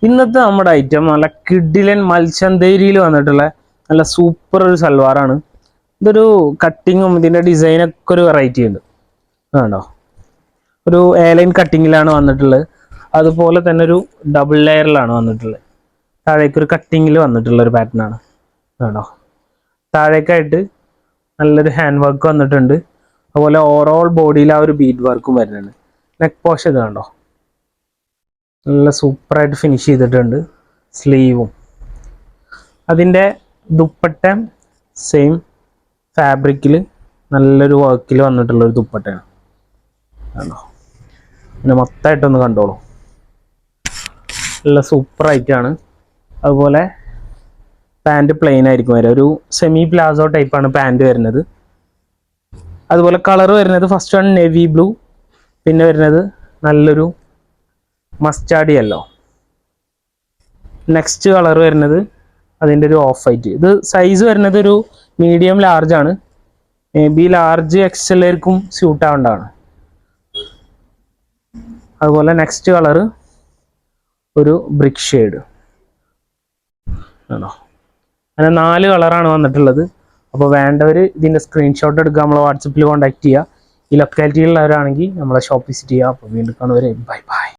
ഇന്നത്തെ നമ്മുടെ ഐറ്റം നല്ല കിഡിലൻ മൽച്ചന്തേരിയിൽ വന്നിട്ടുള്ള നല്ല സൂപ്പർ ഒരു സൽവാറാണ്. ഇതൊരു കട്ടിങ്ങും ഇതിൻ്റെ ഡിസൈനൊക്കെ ഒരു വെറൈറ്റി ഉണ്ട്. വേണ്ടോ, ഒരു എയർലൈൻ കട്ടിങ്ങിലാണ് വന്നിട്ടുള്ളത്. അതുപോലെ തന്നെ ഒരു ഡബിൾ ലെയറിലാണ് വന്നിട്ടുള്ളത്. താഴേക്കൊരു കട്ടിങ്ങിൽ വന്നിട്ടുള്ള ഒരു പാറ്റേൺ ആണ്. വേണ്ടോ, താഴേക്കായിട്ട് നല്ലൊരു ഹാൻഡ് വർക്ക് വന്നിട്ടുണ്ട്. അതുപോലെ ഓവറോൾ ബോഡിയിൽ ആ ഒരു ബീഡ് വർക്കും വരുന്നുണ്ട്. നെക്ക് പോഷൻ ഇത് കണ്ടോ, നല്ല സൂപ്പറായിട്ട് ഫിനിഷ് ചെയ്തിട്ടുണ്ട്. സ്ലീവും അതിൻ്റെ ദുപ്പട്ട സെയിം ഫാബ്രിക്കിൽ നല്ലൊരു വർക്കിൽ വന്നിട്ടുള്ളൊരു ദുപ്പട്ടയാണ്. ആണോ, പിന്നെ മൊത്തമായിട്ടൊന്ന് കണ്ടോളൂ. നല്ല സൂപ്പറായിട്ടാണ്. അതുപോലെ പാൻറ് പ്ലെയിൻ ആയിരിക്കും വരിക. ഒരു സെമി പ്ലാസോ ടൈപ്പാണ് പാൻറ് വരുന്നത്. അതുപോലെ കളർ വരുന്നത് ഫസ്റ്റ് വൺ നേവി ബ്ലൂ, പിന്നെ വരുന്നത് നല്ലൊരു മസ്റ്റാർഡ് യെല്ലോ. നെക്സ്റ്റ് കളർ വരുന്നത് അതിൻ്റെ ഒരു ഓഫ് വൈറ്റ്. ഇത് സൈസ് വരുന്നത് ഒരു മീഡിയം ലാർജ് ആണ്. മേ ബി ലാർജ് എക്സലേർക്കും സ്യൂട്ട് ആവേണ്ടതാണ്. അതുപോലെ നെക്സ്റ്റ് കളർ ഒരു ബ്രിക്ക് ഷെയ്ഡ് ആണോ. അങ്ങനെ 4 കളറാണ് വന്നിട്ടുള്ളത്. അപ്പോൾ വേണ്ടവർ ഇതിൻ്റെ സ്ക്രീൻഷോട്ട് എടുക്കുക, നമ്മളെ വാട്സപ്പിൽ കോൺടാക്ട് ചെയ്യുക. ഈ ലൊക്കാലിറ്റിയിലുള്ളവരാണെങ്കിൽ നമ്മളെ ഷോപ്പ് വിസിറ്റ് ചെയ്യുക. അപ്പോൾ വീണ്ടും കാണുവരെ ബൈ ബൈ.